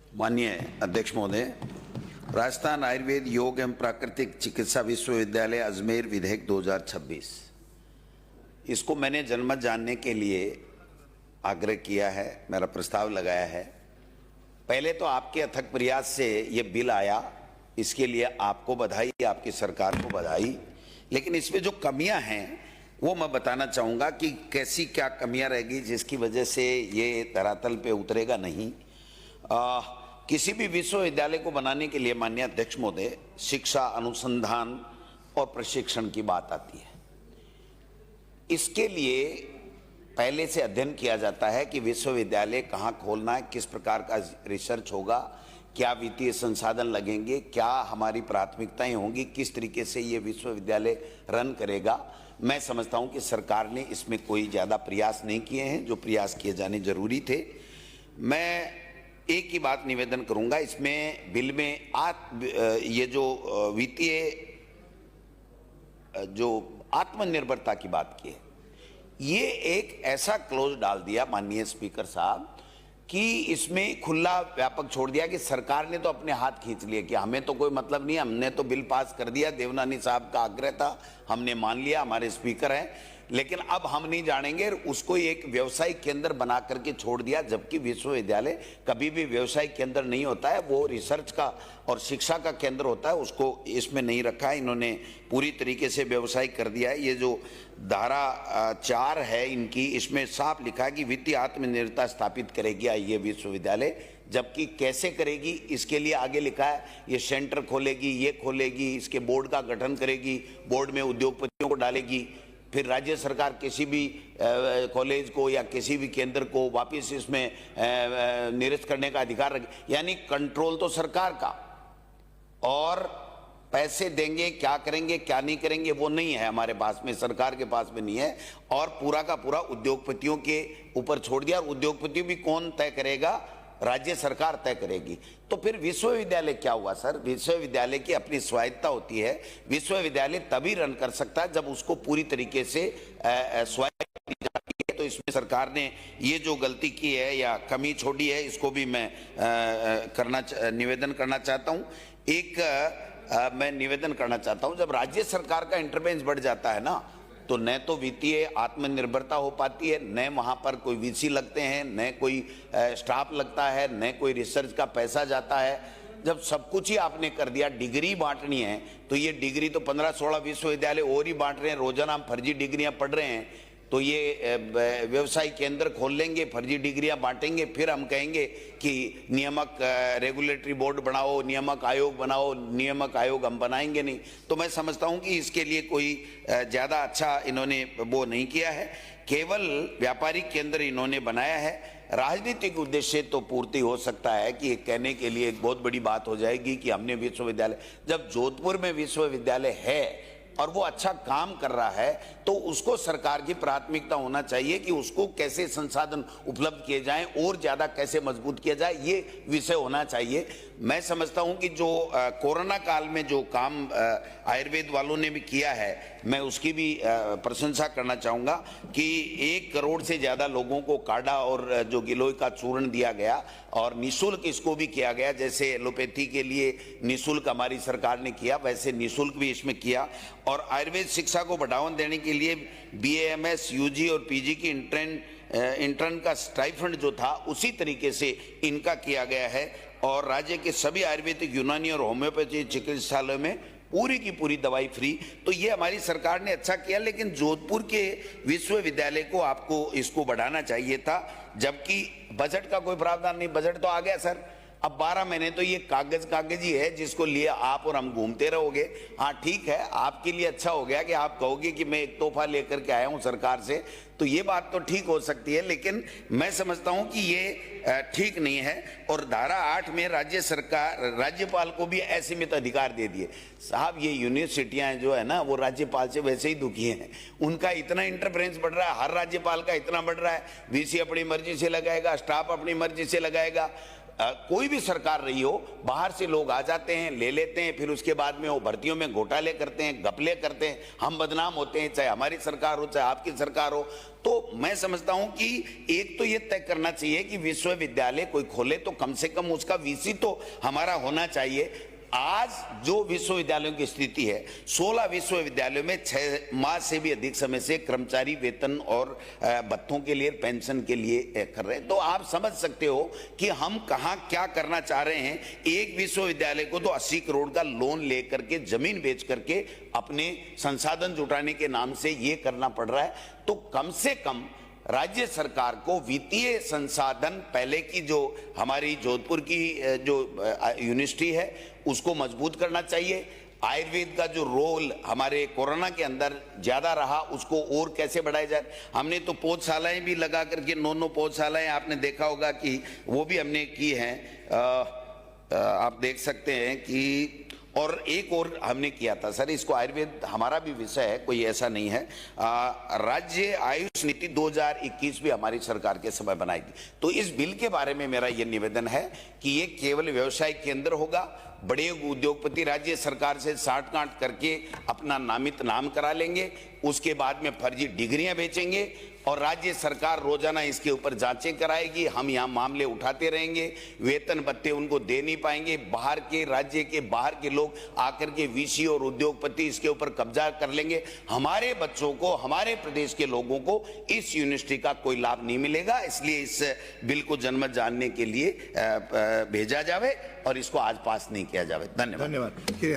माननीय अध्यक्ष महोदय, राजस्थान आयुर्वेद योग एवं प्राकृतिक चिकित्सा विश्वविद्यालय अजमेर विधेयक 2026, इसको मैंने जनमत जानने के लिए आग्रह किया है, मेरा प्रस्ताव लगाया है। पहले तो आपके अथक प्रयास से ये बिल आया, इसके लिए आपको बधाई, आपकी सरकार को बधाई। लेकिन इसमें जो कमियां हैं वो मैं बताना चाहूँगा कि कैसी क्या कमियां रहेगी जिसकी वजह से ये धरातल पे उतरेगा नहीं। किसी भी विश्वविद्यालय को बनाने के लिए माननीय अध्यक्ष महोदय शिक्षा, अनुसंधान और प्रशिक्षण की बात आती है। इसके लिए पहले से अध्ययन किया जाता है कि विश्वविद्यालय कहाँ खोलना है, किस प्रकार का रिसर्च होगा, क्या वित्तीय संसाधन लगेंगे, क्या हमारी प्राथमिकताएं होंगी, किस तरीके से ये विश्वविद्यालय रन करेगा। मैं समझता हूं कि सरकार ने इसमें कोई ज़्यादा प्रयास नहीं किए हैं, जो प्रयास किए जाने जरूरी थे। मैं एक ही बात निवेदन करूंगा, इसमें बिल में ये जो वित्तीय जो आत्मनिर्भरता की बात की है, ये एक ऐसा क्लोज डाल दिया माननीय स्पीकर साहब कि इसमें खुला व्यापक छोड़ दिया कि सरकार ने तो अपने हाथ खींच लिए कि हमें तो कोई मतलब नहीं, हमने तो बिल पास कर दिया, देवनानी साहब का आग्रह था, हमने मान लिया, हमारे स्पीकर हैं, लेकिन अब हम नहीं जानेंगे। उसको एक व्यवसायिक केंद्र बना करके छोड़ दिया, जबकि विश्वविद्यालय कभी भी व्यवसायिक केंद्र नहीं होता है, वो रिसर्च का और शिक्षा का केंद्र होता है। उसको इसमें नहीं रखा है, इन्होंने पूरी तरीके से व्यवसायिक कर दिया है। ये जो धारा 4 है इनकी, इसमें साफ लिखा है कि वित्तीय आत्मनिर्भरता स्थापित करेगी ये विश्वविद्यालय, जबकि कैसे करेगी इसके लिए आगे लिखा है ये सेंटर खोलेगी, ये खोलेगी, इसके बोर्ड का गठन करेगी, बोर्ड में उद्योगपतियों को डालेगी, फिर राज्य सरकार किसी भी कॉलेज को या किसी भी केंद्र को वापस इसमें निरस्त करने का अधिकार रखे। यानी कंट्रोल तो सरकार का, और पैसे देंगे, क्या करेंगे क्या नहीं करेंगे वो नहीं है हमारे पास में, सरकार के पास में नहीं है, और पूरा का पूरा उद्योगपतियों के ऊपर छोड़ दिया। और उद्योगपति भी कौन तय करेगा? राज्य सरकार तय करेगी। तो फिर विश्वविद्यालय क्या हुआ सर? विश्वविद्यालय की अपनी स्वायत्ता होती है। विश्वविद्यालय तभी रन कर सकता है जब उसको पूरी तरीके से स्वायत्ता दी जाती है। तो इसमें सरकार ने ये जो गलती की है या कमी छोड़ी है, इसको भी मैं निवेदन करना चाहता हूँ। मैं निवेदन करना चाहता हूँ, जब राज्य सरकार का इंटरवेंस बढ़ जाता है ना, तो न तो वित्तीय आत्मनिर्भरता हो पाती है, न वहाँ पर कोई वीसी लगते हैं, न कोई स्टाफ लगता है, न कोई रिसर्च का पैसा जाता है। जब सब कुछ ही आपने कर दिया, डिग्री बांटनी है, तो ये डिग्री तो 15-16 विश्वविद्यालय और ही बांट रहे हैं, रोजाना हम फर्जी डिग्रियां पढ़ रहे हैं। तो ये व्यवसायिक केंद्र खोल लेंगे, फर्जी डिग्रियां बांटेंगे, फिर हम कहेंगे कि नियामक रेगुलेटरी बोर्ड बनाओ, नियामक आयोग बनाओ। नियामक आयोग हम बनाएंगे नहीं। तो मैं समझता हूं कि इसके लिए कोई ज़्यादा अच्छा इन्होंने वो नहीं किया है, केवल व्यापारिक केंद्र इन्होंने बनाया है। राजनीतिक उद्देश्य तो पूर्ति हो सकता है कि कहने के लिए एक बहुत बड़ी बात हो जाएगी कि हमने विश्वविद्यालय, जब जोधपुर में विश्वविद्यालय है और वो अच्छा काम कर रहा है, तो उसको सरकार की प्राथमिकता होना चाहिए कि उसको कैसे संसाधन उपलब्ध किए जाएं और ज़्यादा कैसे मजबूत किया जाए, ये विषय होना चाहिए। मैं समझता हूं कि जो कोरोना काल में जो काम आयुर्वेद वालों ने भी किया है, मैं उसकी भी प्रशंसा करना चाहूँगा कि 1 करोड़ से ज़्यादा लोगों को काढ़ा और जो गिलोय का चूर्ण दिया गया, और निःशुल्क इसको भी किया गया। जैसे एलोपैथी के लिए निःशुल्क हमारी सरकार ने किया, वैसे निःशुल्क भी इसमें किया। और आयुर्वेद शिक्षा को बढ़ावा देने के लिए BAMS, UG और PG की इंटर्न का स्टाइफंड जो था, उसी तरीके से इनका किया गया है। और राज्य के सभी आयुर्वेदिक, यूनानी और होम्योपैथी चिकित्सालयों में पूरी की पूरी दवाई फ्री। तो ये हमारी सरकार ने अच्छा किया, लेकिन जोधपुर के विश्वविद्यालय को आपको इसको बढ़ाना चाहिए था, जबकि बजट का कोई प्रावधान नहीं। बजट तो आ गया सर, अब 12 महीने तो ये कागज ही है जिसको लिए आप और हम घूमते रहोगे। हाँ ठीक है, आपके लिए अच्छा हो गया कि आप कहोगे कि मैं एक तोहफा लेकर के आया हूँ सरकार से, तो ये बात तो ठीक हो सकती है, लेकिन मैं समझता हूँ कि ये ठीक नहीं है। और धारा 8 में राज्य सरकार राज्यपाल को भी असीमित अधिकार दे दिए। साहब ये यूनिवर्सिटियाँ जो है ना, वो राज्यपाल से वैसे ही दुखी हैं, उनका इतना इंटरफेरेंस बढ़ रहा है, हर राज्यपाल का इतना बढ़ रहा है। VC अपनी मर्जी से लगाएगा, स्टाफ अपनी मर्जी से लगाएगा, कोई भी सरकार रही हो, बाहर से लोग आ जाते हैं, ले लेते हैं, फिर उसके बाद में वो भर्तियों में घोटाले करते हैं, घपले करते हैं, हम बदनाम होते हैं, चाहे हमारी सरकार हो चाहे आपकी सरकार हो। तो मैं समझता हूं कि एक तो ये तय करना चाहिए कि विश्वविद्यालय कोई खोले तो कम से कम उसका वीसी तो हमारा होना चाहिए। आज जो विश्वविद्यालयों की स्थिति है, 16 विश्वविद्यालयों में 6 माह से भी अधिक समय से कर्मचारी वेतन और भत्तों के लिए, पेंशन के लिए कर रहे हैं। तो आप समझ सकते हो कि हम कहां क्या करना चाह रहे हैं। एक विश्वविद्यालय को तो 80 करोड़ का लोन लेकर के, जमीन बेच करके अपने संसाधन जुटाने के नाम से ये करना पड़ रहा है। तो कम से कम राज्य सरकार को वित्तीय संसाधन, पहले की जो हमारी जोधपुर की जो यूनिवर्सिटी है उसको मजबूत करना चाहिए। आयुर्वेद का जो रोल हमारे कोरोना के अंदर ज्यादा रहा, उसको और कैसे बढ़ाया जाए। हमने तो पौधशालाएं भी लगा करके 9 पौधशालाएं, आपने देखा होगा कि वो भी हमने की हैं। आप देख सकते हैं कि और एक और हमने किया था सर, इसको आयुर्वेद हमारा भी विषय है, कोई ऐसा नहीं है। राज्य आयुष नीति 2021 भी हमारी सरकार के समय बनाई थी। तो इस बिल के बारे में मेरा ये निवेदन है कि ये केवल व्यवसाय केंद्र होगा। बड़े उद्योगपति राज्य सरकार से साठ-गांठ करके अपना नामित नाम करा लेंगे, उसके बाद में फर्जी डिग्रियां बेचेंगे और राज्य सरकार रोजाना इसके ऊपर जांचें कराएगी। हम यहाँ मामले उठाते रहेंगे, वेतन भत्ते उनको दे नहीं पाएंगे। बाहर के राज्य के बाहर के लोग आकर के वीसी और उद्योगपति इसके ऊपर कब्जा कर लेंगे। हमारे बच्चों को, हमारे प्रदेश के लोगों को इस यूनिवर्सिटी का कोई लाभ नहीं मिलेगा। इसलिए इस बिल को जनमत जानने के लिए भेजा जावे और इसको आज पास नहीं किया जावे। धन्यवाद।